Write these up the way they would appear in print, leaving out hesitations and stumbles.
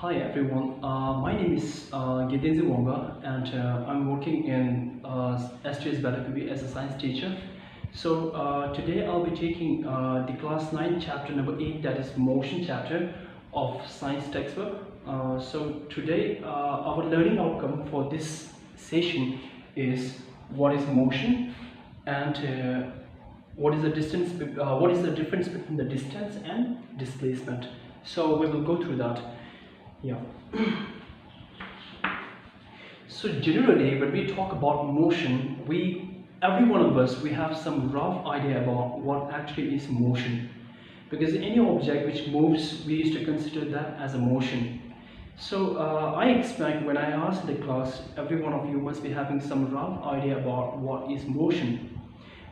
Hi everyone, my name is Tibettv and I'm working in Tibettv as a science teacher. So today I'll be taking the class 9 chapter number 8, that is motion chapter of science textbook. So today our learning outcome for this session is what is motion and what is the distance, what is the difference between the distance and displacement. So we will go through that. Yeah. So generally, when we talk about motion, every one of us, we have some rough idea about what actually is motion. Because any object which moves, we used to consider that as a motion. So I expect when I ask the class, every one of you must be having some rough idea about what is motion.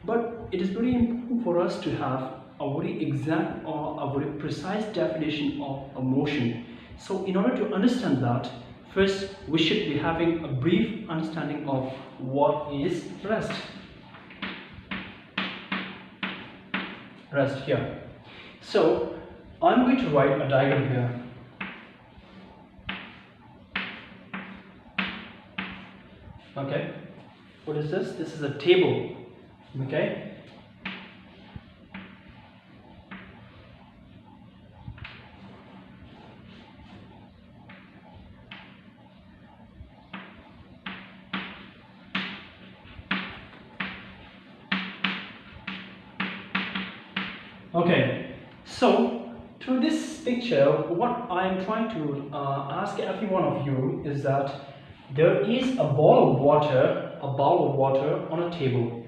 But it is very important for us to have a very exact or a very precise definition of a motion. So in order to understand that, first we should be having a brief understanding of what is rest. Rest here. So I'm going to write a diagram here. Okay. What is this? This is a table. Okay. Okay, so through this picture, what I am trying to ask every one of you is that there is a bowl of water on a table.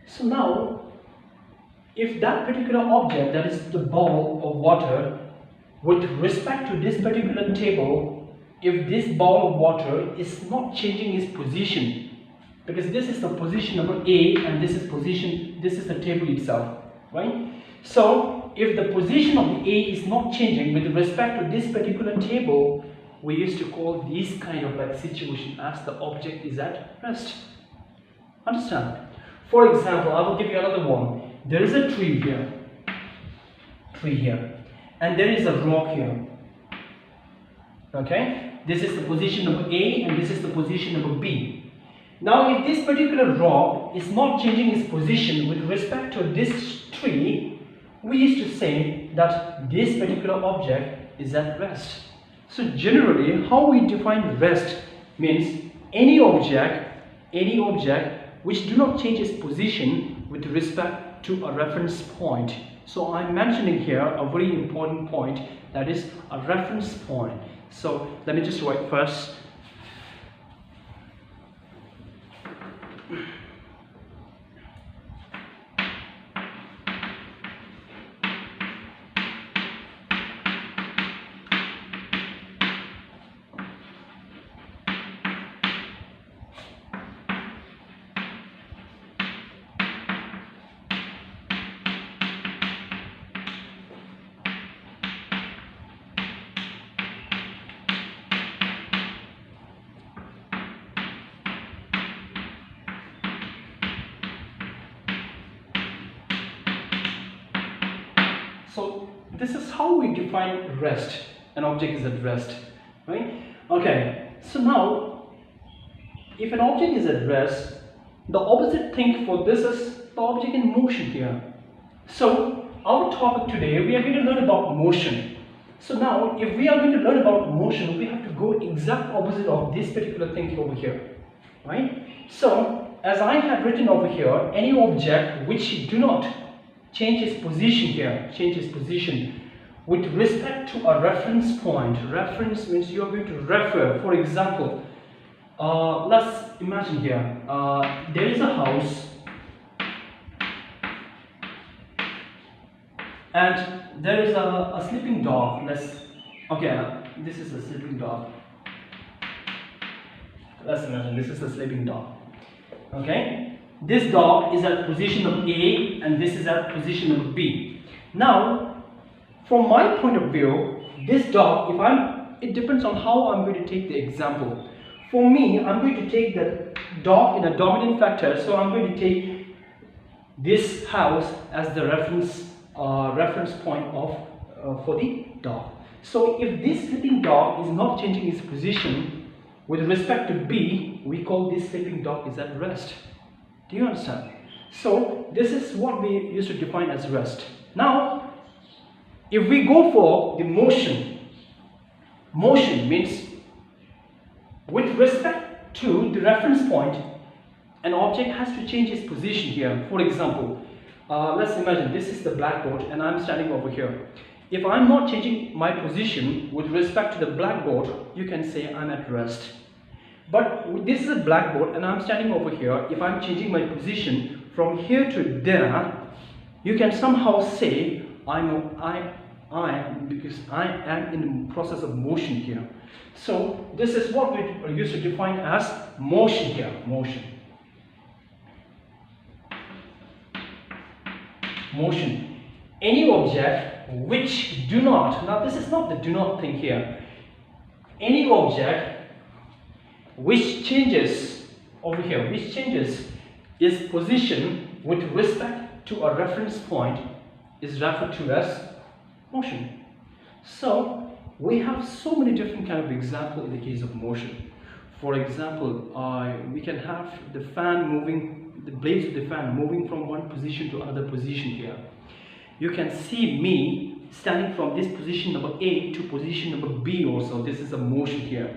So now, if that particular object, that is the bowl of water, with respect to this particular table, if this bowl of water is not changing its position, because this is the position number A and this is the table itself, right? So if the position of the A is not changing with respect to this particular table, we used to call this kind of like situation as the object is at rest. Understand? For example, I will give you another one. There is a tree here, and there is a rock here. Okay? This is the position number A and this is the position number B. Now if this particular rock is not changing its position with respect to this tree, we used to say that this particular object is at rest. So generally, how we define rest means any object which do not change its position with respect to a reference point. So I'm mentioning here a very important point, that is a reference point. So let me just write first. So this is how we define rest. An object is at rest, right? Okay, so now if an object is at rest, the opposite thing for this is the object in motion here. So our topic today, we are going to learn about motion. So now if we are going to learn about motion, we have to go exact opposite of this particular thing over here, right? So as I have written over here, any object which do not change its position here, with respect to a reference point. Reference means you are going to refer. For example, let's imagine here, there is a house and there is a sleeping dog. This is a sleeping dog. Let's imagine this is a sleeping dog. Okay? This dog is at position of A and this is at position of B. Now, from my point of view, this dog, it depends on how I'm going to take the example. For me, I'm going to take the dog in a dominant factor, so I'm going to take this house as the reference point for the dog. So if this sleeping dog is not changing its position with respect to B, we call this sleeping dog is at rest. Do you understand? So this is what we used to define as rest. Now, if we go for the motion, motion means with respect to the reference point, an object has to change its position here. For example, let's imagine this is the blackboard and I'm standing over here. If I'm not changing my position with respect to the blackboard, you can say I'm at rest. But this is a blackboard and I'm standing over here. If I'm changing my position from here to there, you can somehow say because I am in the process of motion here. So this is what we used to define as motion here, motion. Motion. Any object which do not, now this is not the do not thing here. Any object which changes over here, which changes its position with respect to a reference point is referred to as motion. So we have so many different kind of examples in the case of motion. For example, we can have the fan moving, the blades of the fan moving from one position to another position here. You can see me standing from this position number A to position number B also. This is a motion here.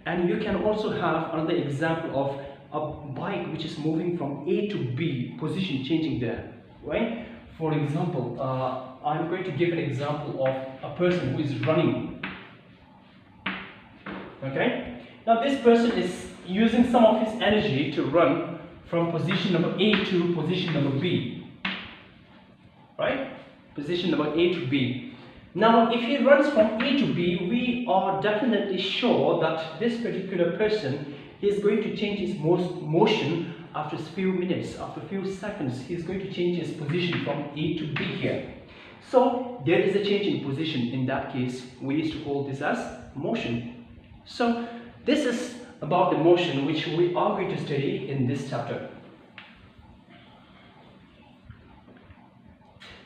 And you can also have another example of a bike which is moving from A to B, position changing there, right? For example, I'm going to give an example of a person who is running. Okay? Now this person is using some of his energy to run from position number A to position number B. Right? Position number A to B. Now if he runs from A to B, we are definitely sure that this particular person is going to change his motion after a few minutes, after a few seconds. He's going to change his position from A to B here. So there is a change in position. In that case, we used to call this as motion. So this is about the motion which we are going to study in this chapter.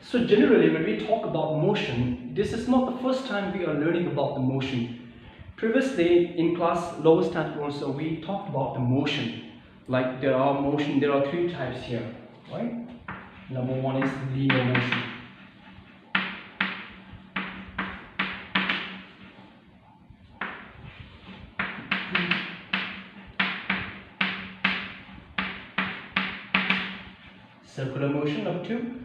So generally when we talk about motion, this is not the first time we are learning about the motion. Previously in class lower standard also we talked about the motion. Like there are three types here, right? Number one is linear motion. Circular motion, number two.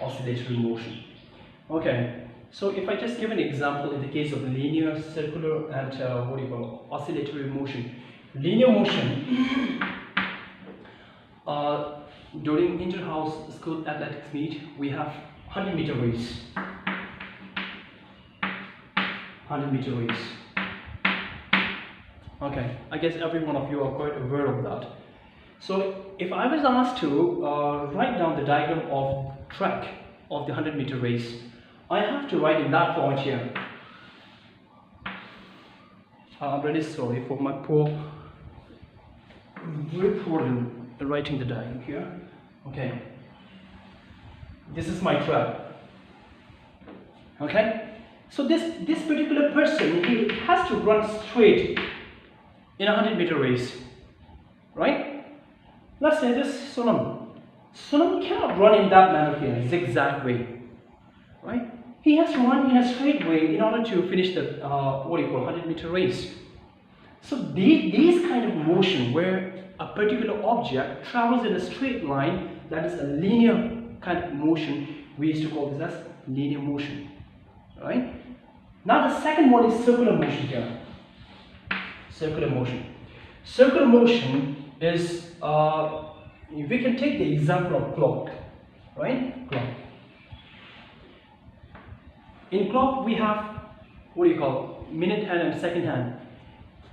Oscillatory motion. Okay, so if I just give an example in the case of linear, circular, and oscillatory motion. Linear motion, during inter-house school athletics meet, we have 100-meter race. 100-meter race. Okay, I guess every one of you are quite aware of that. So if I was asked to write down the diagram of track of the 100-meter race, I have to write in that point here. I'm really sorry for my very poor in writing the diagram here. Okay, this is my track. Okay, so this particular person, he has to run straight in a 100-meter race, right? Let's say this Sonam. Sonam cannot run in that manner here, zigzag way, right? He has to run in a straight way in order to finish the 100-meter race. So these kind of motion where a particular object travels in a straight line, that is a linear kind of motion, we used to call this as linear motion, right? Now the second one is circular motion here. Circular motion. Circular motion is, we can take the example of clock, right? Clock. In clock we have, minute hand and second hand.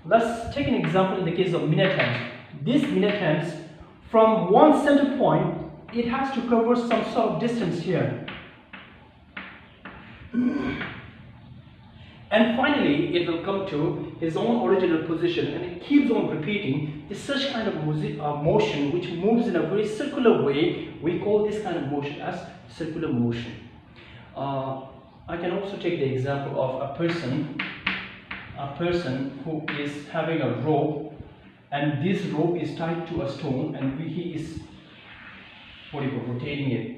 Let's take an example in the case of minute hand. This minute hands, from one center point, it has to cover some sort of distance here. And finally, it will come to his own original position, and it keeps on repeating. It's such kind of motion which moves in a very circular way. We call this kind of motion as circular motion. I can also take the example of a person who is having a rope, and this rope is tied to a stone, and he is rotating it,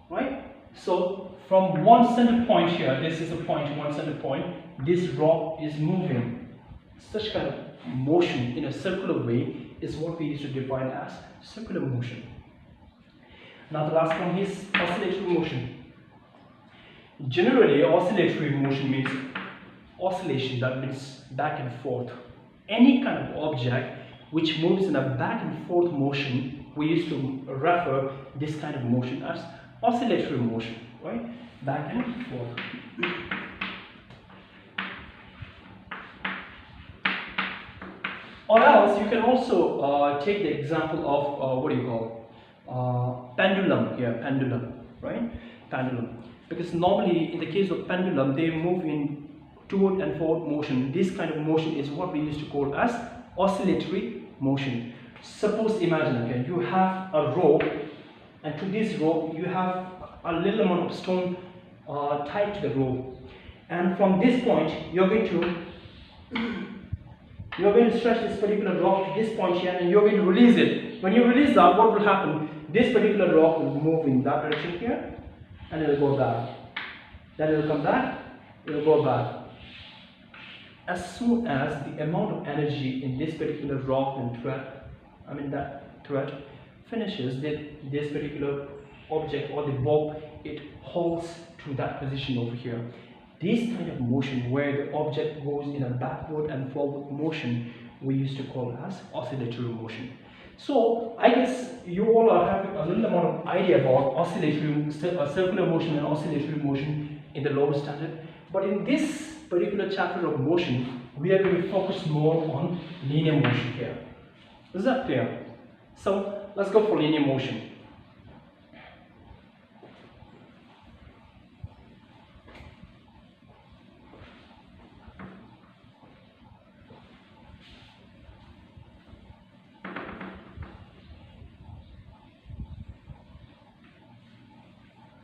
right? So from one center point here, this is a point, one center point, this rope is moving. Such kind of motion in a circular way is what we used to define as circular motion. Now the last one is oscillatory motion. Generally, oscillatory motion means oscillation, that means back and forth. Any kind of object which moves in a back and forth motion, we used to refer this kind of motion as oscillatory motion, right? Back and forth. Or else you can also take the example of pendulum here, pendulum, right? Pendulum. Because normally in the case of pendulum, they move in toward and forward motion. This kind of motion is what we used to call as oscillatory motion. Suppose, imagine, okay, you have a rope, and to this rope you have a little amount of stone tied to the rope, and from this point you're going to stretch this particular rock to this point here, and you're going to release it. When you release that, what will happen? This particular rock will move in that direction here, and it will go back. Then it will come back, it will go back. As soon as the amount of energy in this particular rock and thread finishes, this particular object or the bulb, it holds to that position over here. This kind of motion where the object goes in a backward and forward motion, we used to call as oscillatory motion. So I guess you all are having a little amount of idea about oscillatory, circular motion and oscillatory motion in the lower standard. But in this particular chapter of motion, we are going to focus more on linear motion here. Is that clear? So let's go for linear motion.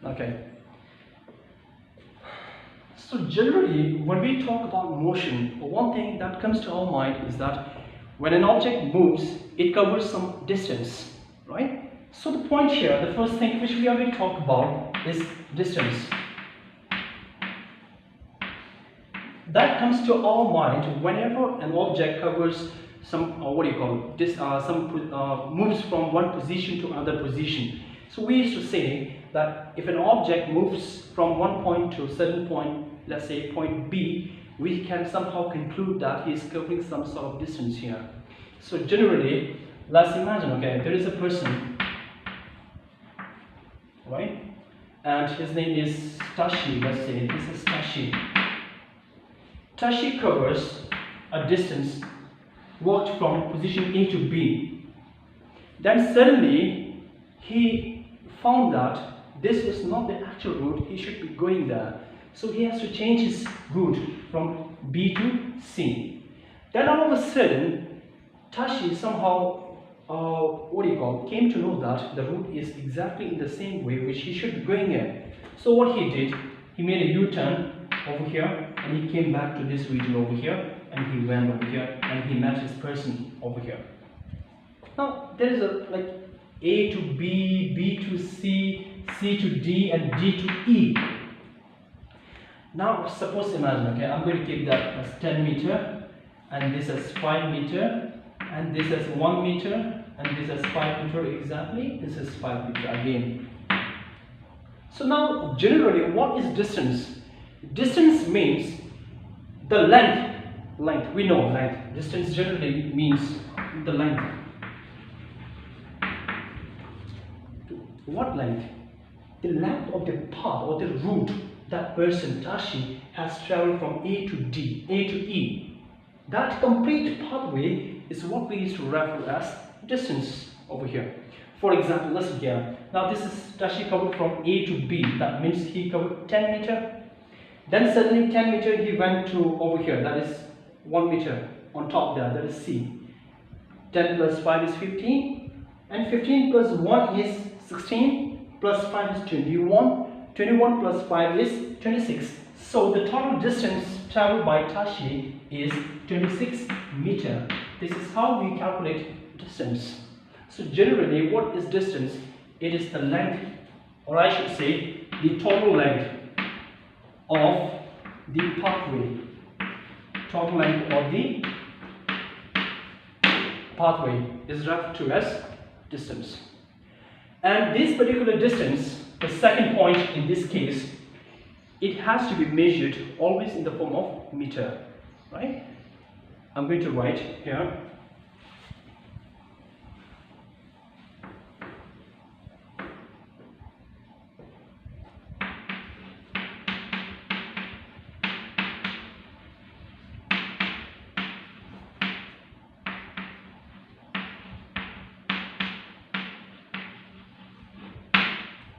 Okay. So generally, when we talk about motion, one thing that comes to our mind is that when an object moves, it covers some distance, right? So the point here, the first thing which we are going to talk about is distance. That comes to our mind whenever an object covers some, moves from one position to another position. So we used to say that if an object moves from one point to a certain point, let's say point B, we can somehow conclude that he is covering some sort of distance here. So generally, let's imagine, okay, there is a person, right? And his name is Tashi, let's say, this is Tashi. Tashi covers a distance walked from position A to B. Then suddenly, he found that this was not the actual route he should be going there. So he has to change his route from B to C. Then all of a sudden, Tashi somehow, came to know that the route is exactly in the same way which he should be going in. So what he did, he made a U-turn over here, and he came back to this region over here, and he went over here, and he met his person over here. Now, there is a, like, A to B, B to C, C to D, and D to E. Now, suppose, imagine, okay, I'm going to keep that as 10 meter, and this as 5 meter, and this as 1 meter, and this as 5 meter exactly, this is 5 meter again. So now, generally, what is distance? Distance means the length. We know length. Distance generally means the length. What length? The length of the path or the route that person, Tashi, has traveled from A to D, A to E. That complete pathway is what we used to refer as distance over here. For example, listen here. Now this is Tashi covered from A to B. That means he covered 10 meter. Then suddenly 10 meter he went to over here, that is 1 meter on top there, that is C. 10 plus 5 is 15, and 15 plus 1 is 16, plus 5 is 21, 21 plus 5 is 26. So the total distance traveled by Tashi is 26 meter. This is how we calculate distance. So generally, what is distance? It is the length, or I should say the total length of the pathway. Total length of the pathway is referred to as distance. And this particular distance, the second point in this case, it has to be measured always in the form of meter, right? I'm going to write here.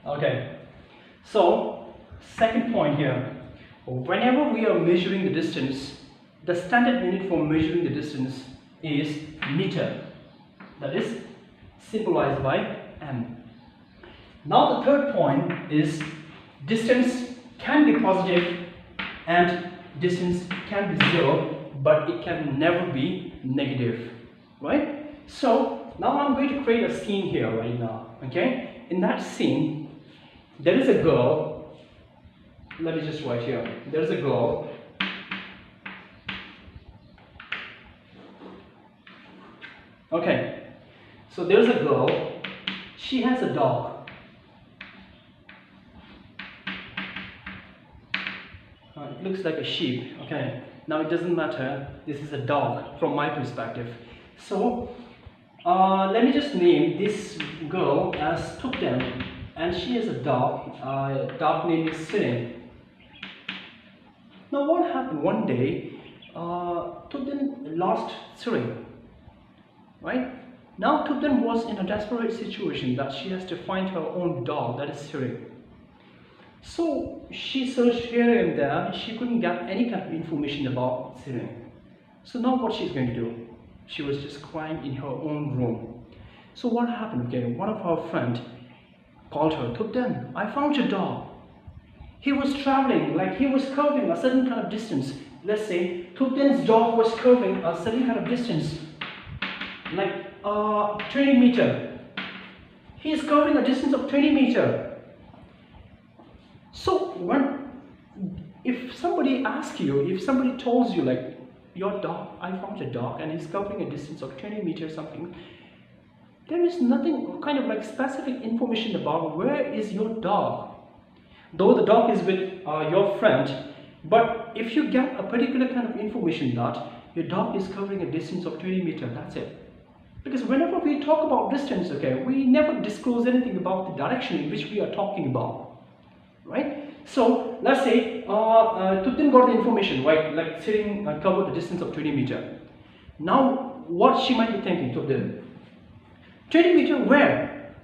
Okay, so second point here, whenever we are measuring the distance, the standard unit for measuring the distance is meter, that is symbolized by m. Now the third point is distance can be positive and distance can be 0, but it can never be negative, right? So now I'm going to create a scene here right now, okay? In that scene, there is a girl. Let me just write here. There's a girl. Okay. So there's a girl. She has a dog. It looks like a sheep. Okay. Now it doesn't matter. This is a dog from my perspective. So let me just name this girl as Tibettv. And she has a dog. Dog name is Sirin. Now what happened one day? Tibettv lost Sirin. Right? Now Tibettv was in a desperate situation that she has to find her own dog, that is Sirin. So she searched here and there. She couldn't get any kind of information about Sirin. So now what she's going to do? She was just crying in her own room. So what happened? Okay, one of her friends called her, Tibettv, I found your dog. He was traveling, like he was curving a certain kind of distance. Let's say Tibettv's dog was curving a certain kind of distance, like 20 meter. He is curving a distance of 20 meter. So if somebody asks you, if somebody tells you like, your dog, I found a dog and he's covering a distance of 20 meters something, there is nothing kind of like specific information about where is your dog. Though the dog is with your friend, but if you get a particular kind of information that your dog is covering a distance of 20 meters, that's it. Because whenever we talk about distance, okay, we never disclose anything about the direction in which we are talking about, right? So let's say Tibettv got the information, right, like sitting covered the distance of 20 meters. Now what she might be thinking, Tibettv? 20 meter where?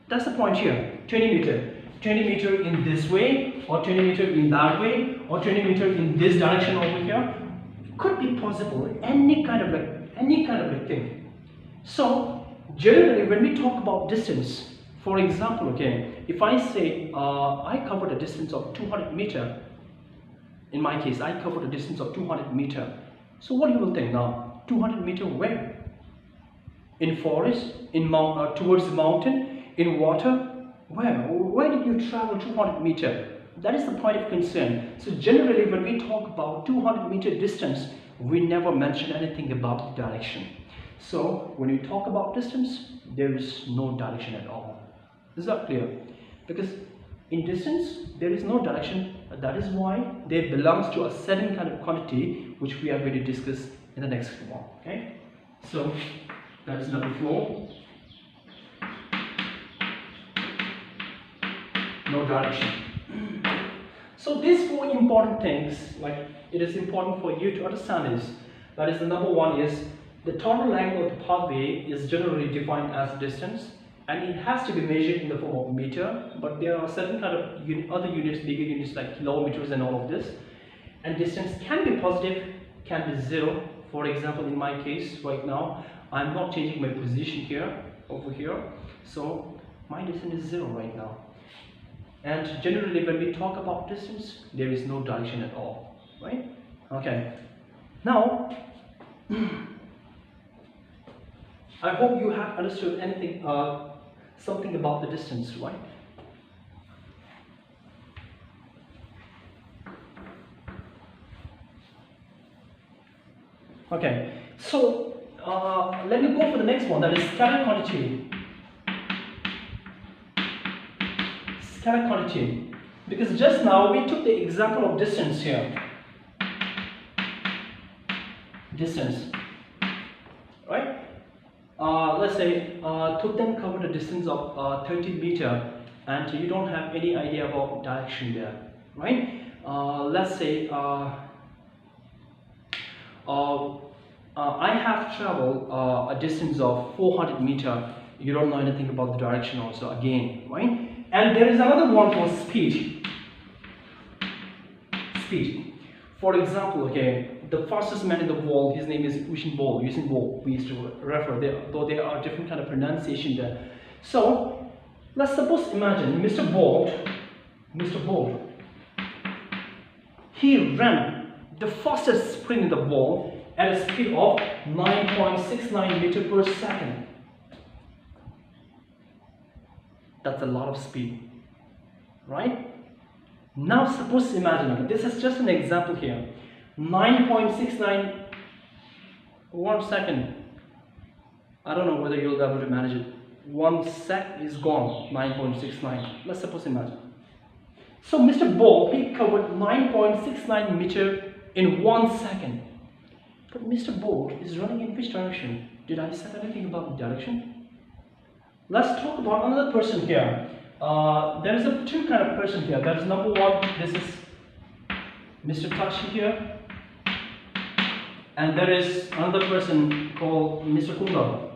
That's the point here. 20 meter. 20 meter in this way, or 20 meter in that way, or 20 meter in this direction over here. Could be possible. Any kind of like thing. So generally, when we talk about distance, for example, okay, if I say I covered a distance of 200 meter. In my case, I covered a distance of 200 meter. So what you will think now? 200 meter where? In forest, in towards the mountain, in water, where did you travel 200 meter? That is the point of concern. So generally when we talk about 200 meter distance, we never mention anything about the direction. So when we talk about distance, there is no direction at all. Is that clear? Because in distance, there is no direction. That is why they belongs to a certain kind of quantity, which we are going to discuss in the next one. Okay? So that is number 4. No direction. So these 4 important things, like it is important for you to understand is, that is the number 1 is the total length of the pathway is generally defined as distance, and it has to be measured in the form of meter, but there are certain kind of other units, bigger units like kilometers and all of this. and distance can be positive, can be 0. For example, in my case right now, I'm not changing my position here, over here, so my distance is 0 right now. And generally when we talk about distance, there is no direction at all, right? Okay, now I hope you have understood anything, something about the distance, right? Okay, so let me go for the next one, that is scalar quantity. Scalar quantity, because just now we took the example of distance here. Distance, right? Let's say Tibettv covered a distance of 30 meters, and you don't have any idea about direction there, right? Let's say I have traveled a distance of 400 meters. You don't know anything about the direction also, again, right? And there is another one for speed. Speed. For example, okay, the fastest man in the world, his name is Usain Bolt. We used to refer there, though there are different kind of pronunciation there. So let's suppose, imagine Mr. Bolt, he ran the fastest sprint in the world at a speed of 9.69 meters per second. That's a lot of speed, right? Now suppose, imagine, this is just an example here, 9.69, 1 second, I don't know whether you'll be able to manage it, 1 sec is gone, 9.69, let's suppose, imagine. So Mr. Bolt, he covered 9.69 meter in 1 second. But Mr. Bolt is running in which direction? Did I say anything about the direction? Let's talk about another person here. There is a two kind of person here. That is number one, this is Mr. Tashi here. And there is another person called Mr. Kunga,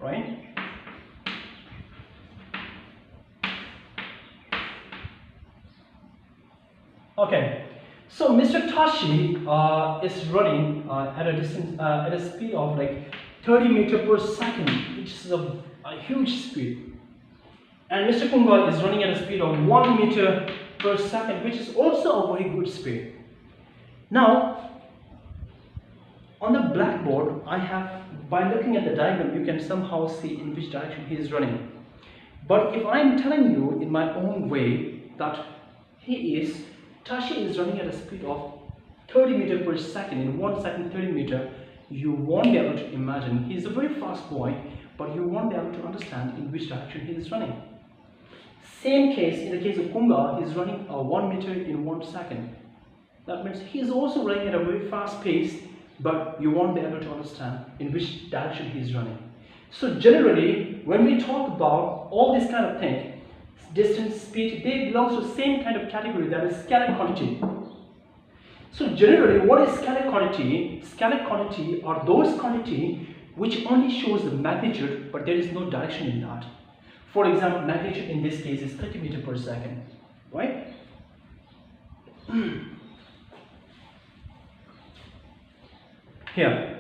right? Okay, so Mr. Tashi is running at a distance, at a speed of like 30 meters per second, which is a huge speed. And Mr. Kunga is running at a speed of 1 meter per second, which is also a very good speed. Now, on the blackboard, I have, by looking at the diagram, you can somehow see in which direction he is running. But if I am telling you in my own way that Tashi is running at a speed of 30 meters per second, in 1 second 30 meters, you won't be able to imagine. He is a very fast boy, but you won't be able to understand in which direction he is running. Same case, in the case of Kunga, he is running 1 meter in 1 second. That means he is also running at a very fast pace, but you won't be able to understand in which direction he is running. So generally, when we talk about all this kind of thing, distance, speed, they belong to the same kind of category, that is scalar quantity. So generally, what is scalar quantity? Scalar quantity are those quantity which only shows the magnitude, but there is no direction in that. For example, magnitude in this case is 30 meters per second, right? Here,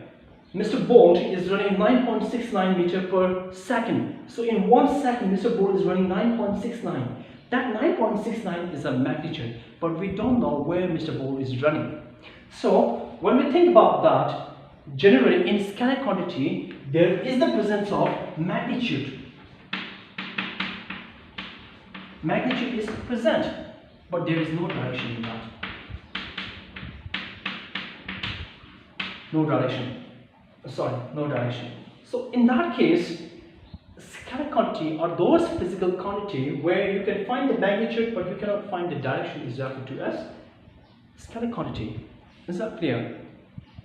Mr. Bolt is running 9.69 meters per second. So in 1 second, Mr. Bolt is running 9.69. That 9.69 is a magnitude, but we don't know where Mr. Bolt is running. So when we think about that, generally in scalar quantity, there is the presence of magnitude. Magnitude is present, but there is no direction in that. No direction. So in that case, scalar quantity are those physical quantity where you can find the magnitude, but you cannot find the direction is referred to as scalar quantity. Is that clear?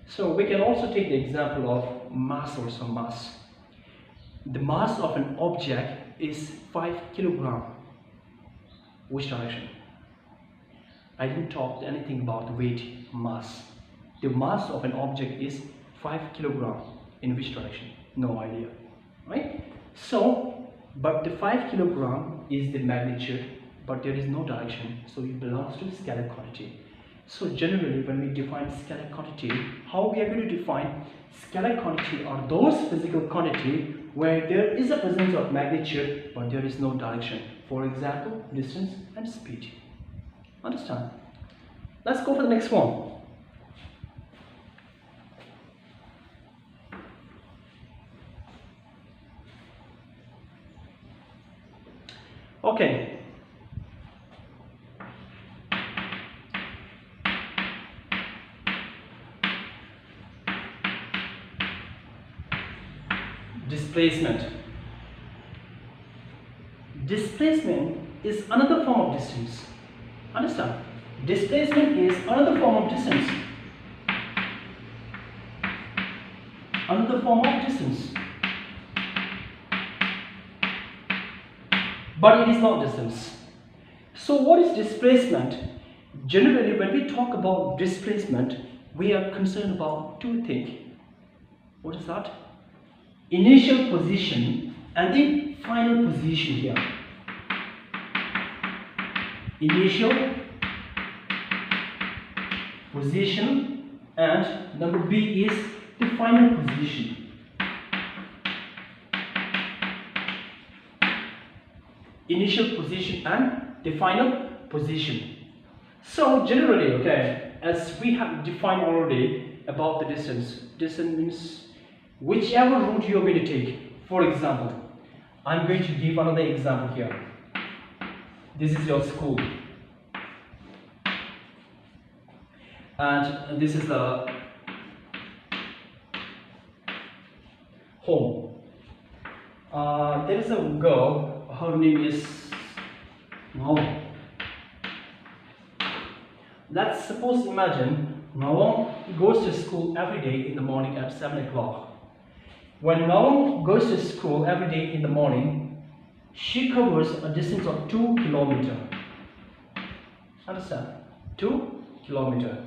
So we can also take the example of mass or some mass. The mass of an object is 5 kilograms. Which direction? I didn't talk anything about the weight, mass. The mass of an object is 5 kilograms. In which direction? No idea, right? So, but the 5 kilograms is the magnitude, but there is no direction, so it belongs to scalar quantity. So generally, when we define scalar quantity, how we are going to define scalar quantity are those physical quantity where there is a presence of magnitude but there is no direction. For example, distance and speed. Understand? Let's go for the next one. Okay. Displacement. Displacement is another form of distance. Understand? Displacement is another form of distance. Another form of distance. But it is not distance. So what is displacement? Generally, when we talk about displacement, we are concerned about two things. What is that? Initial position and the final position here. Initial position and number B is the final position. Initial position and the final position. So generally, okay, as we have defined already about the distance, distance means whichever route you are going to take. For example, I'm going to give another example here. This is your school, and this is the home. There is a girl, her name is Nawam. Let's suppose, imagine Nawam goes to school every day in the morning at 7 o'clock. When Nawam goes to school every day in the morning, she covers a distance of 2 kilometers. Understand? 2 kilometers.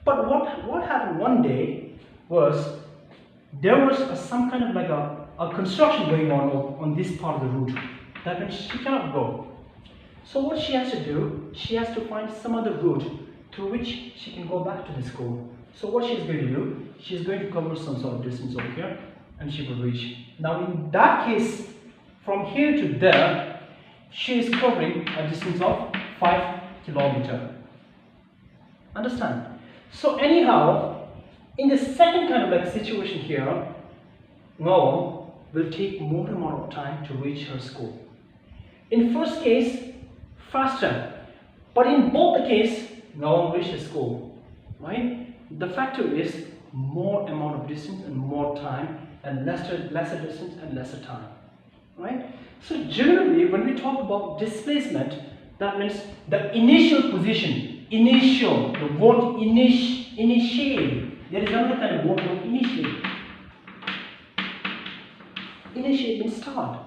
But what happened one day was there was some kind of like a construction going on this part of the route. That means she cannot go. So what she has to do, she has to find some other route through which she can go back to the school. So what she's going to do, she's going to cover some sort of distance over here and she will reach. Now in that case, from here to there, she is covering a distance of 5 kilometers. Understand? So anyhow, in the second kind of like situation here, Nawam will take more amount of time to reach her school. In first case, faster, but in both the case, Nawam reaches school, right? The factor is more amount of distance and more time, and lesser distance and lesser time, right? So generally, when we talk about displacement, that means the initial position, initial, the word initiate. There is another kind of word called initiate. Initiate means start.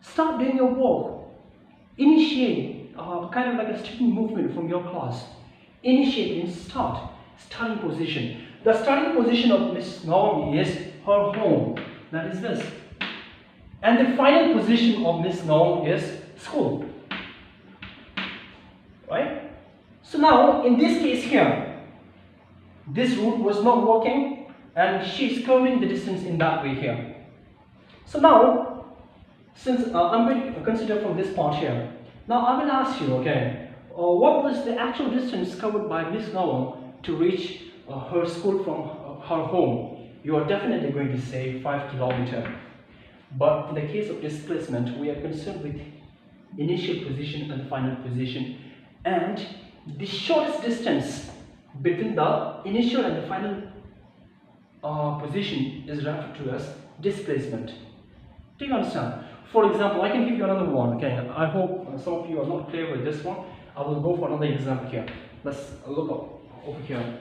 Start doing your work. Initiate, kind of like a student movement from your class. Initiate means start, starting position. The starting position of Miss Nawam is her home. That is this. And the final position of Miss Nawam is school. Right? So now, in this case here, this route was not working and she is covering the distance in that way here. So now, since I'm going to consider from this part here, now I will ask you, okay, what was the actual distance covered by Miss Nawam to reach her school from her home? You are definitely going to say 5 kilometers. But in the case of displacement, we are concerned with initial position and final position. And the shortest distance between the initial and the final position is referred to as displacement. Do you understand? For example, I can give you another one. Okay, I hope some of you are not clear with this one. I will go for another example here. Let's look up over here.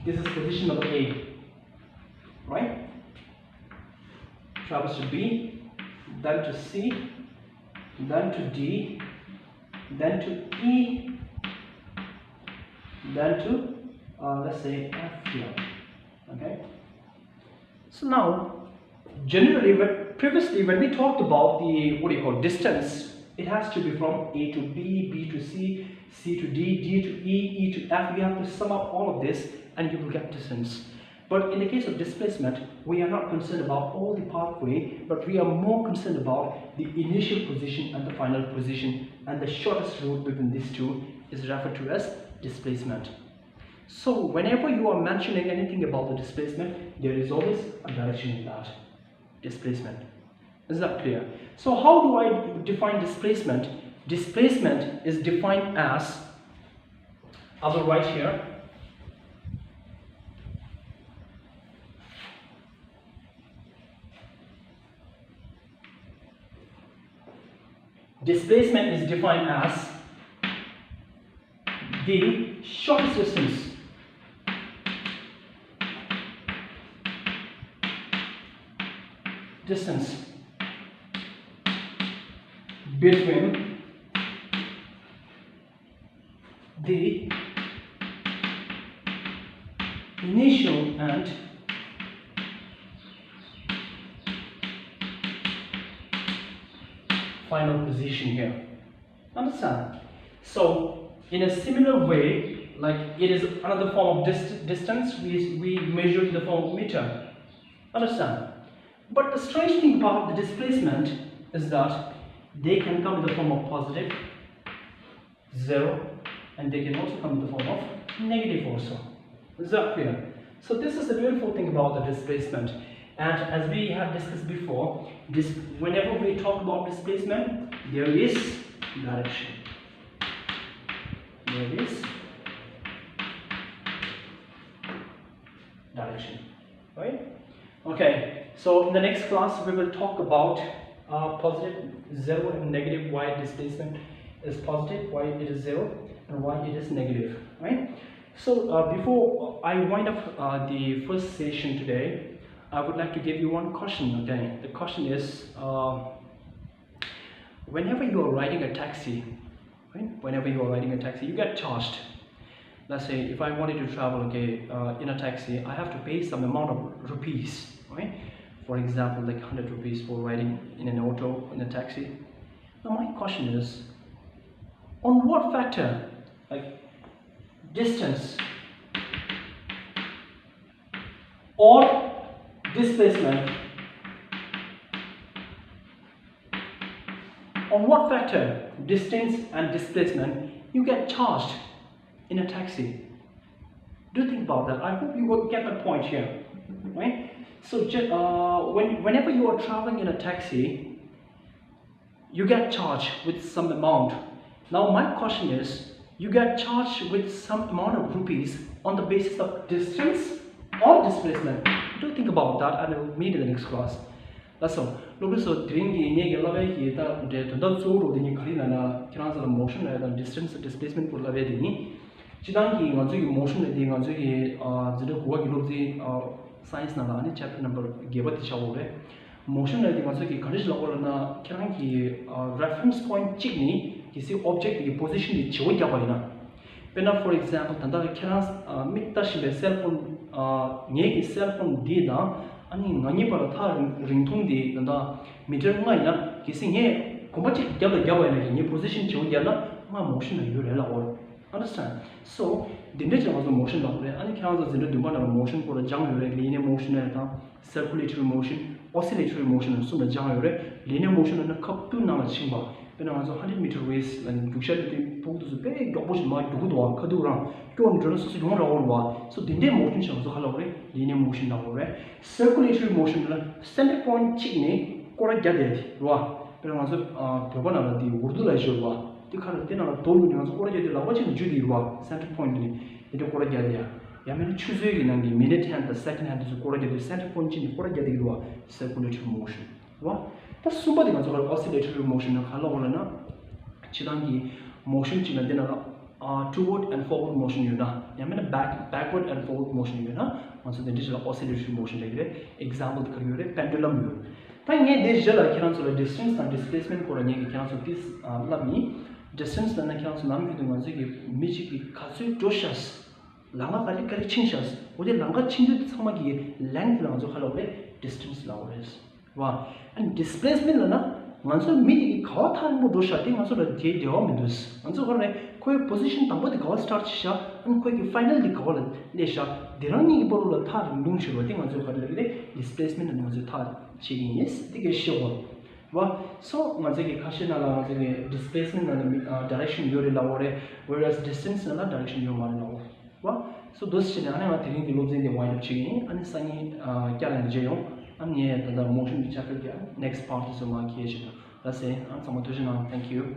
This is position number A, right? Travels to B, then to C, then to D, then to E, then to let's say F here. Okay. So now, generally, previously when we talked about the distance, it has to be from A to B, B to C, C to D, D to E, E to F. We have to sum up all of this and you will get distance. But in the case of displacement, we are not concerned about all the pathway, but we are more concerned about the initial position and the final position, and the shortest route between these two is referred to as displacement. So whenever you are mentioning anything about the displacement, there is always a direction in that displacement. Is that clear? So how do I define displacement? Displacement is defined as, I will write here, displacement is defined as the shortest distance between the initial and final position here. Understand? So in a similar way, like it is another form of distance, we measure in the form of meter. Understand? But the strange thing about the displacement is that they can come in the form of positive, 0, and they can also come in the form of negative also. Is that clear? So this is the beautiful thing about the displacement. And as we have discussed before, whenever we talk about displacement, there is direction. There is direction, right? Okay, so in the next class we will talk about positive, 0 and negative, why displacement is positive, why it is 0, and why it is negative, right? So before I wind up the first session today, I would like to give you one question. Okay, the question is, whenever you are riding a taxi, right? Whenever you are riding a taxi, you get charged. Let's say if I wanted to travel, okay, in a taxi, I have to pay some amount of rupees, right? For example, like 100 rupees for riding in an auto, in a taxi. Now my question is, on what factor, like distance or displacement, on what factor, distance and displacement, you get charged in a taxi? Do think about that. I hope you will get the point here, right? So whenever you are traveling in a taxi, you get charged with some amount. Now my question is, you get charged with some amount of rupees on the basis of distance or displacement. Do think about that, and I will meet in the next class. That's all. Look, so during the motion and distance displacement for the Chidang motion science chapter number motion reference point object position for example, cell phone cell phone dida ani para tha ringthong di meter ngai kissing position motion understand? So the nature of the motion motion for a linear motion circulatory motion, oscillatory motion, and so linear motion and a cup to number chimba. When I was 100 meter race and you shed the pool to big opposite my Dudua, Kadura, 200 so the motion shows linear motion circulatory motion, center point chigni, correct gathered, but I was the Urdu Lajua. The current dinner told me was already the watching Judy center point in the Korajadia. Yaman choosing in the minute hand, the second hand is correct the center point in the Korajadia circulatory motion. What? That's somebody was oscillatory motion of Halolana Chidangi motion dinner toward and forward motion Yaman backward and forward motion also the digital oscillatory motion example the pendulum. This distance and displacement for a this love me. Distance than the council Michiki Katsu Doshas Langa Palikari Chinchas, with a Langa Chindu Samagi, length lands of Halloway, distance lowers. Wow, and displacement Lana, Manso Midi Kautan Doshating, also the J. Diomidus, and so कोई position तंबो the goal start शा अन कोई की final the goal ले शा दिरंगी की बोलो था रुंग शुरू होती मजो कर लगे displacement न मजो था चीनी इस दिके शुरू वा so मजे के खासे नाला मजे के displacement न direction यो रे लावरे whereas distance न direction यो मान लावरे वा so दोस्त चीज़ आने वाले थिंग की लोग जिंदे wind up चीनी अन संगी क्या लेने जायो अन ये तंदा motion बिचार कर गया next part is माँ किए चीज़ ऐसे अन समझो ना thank you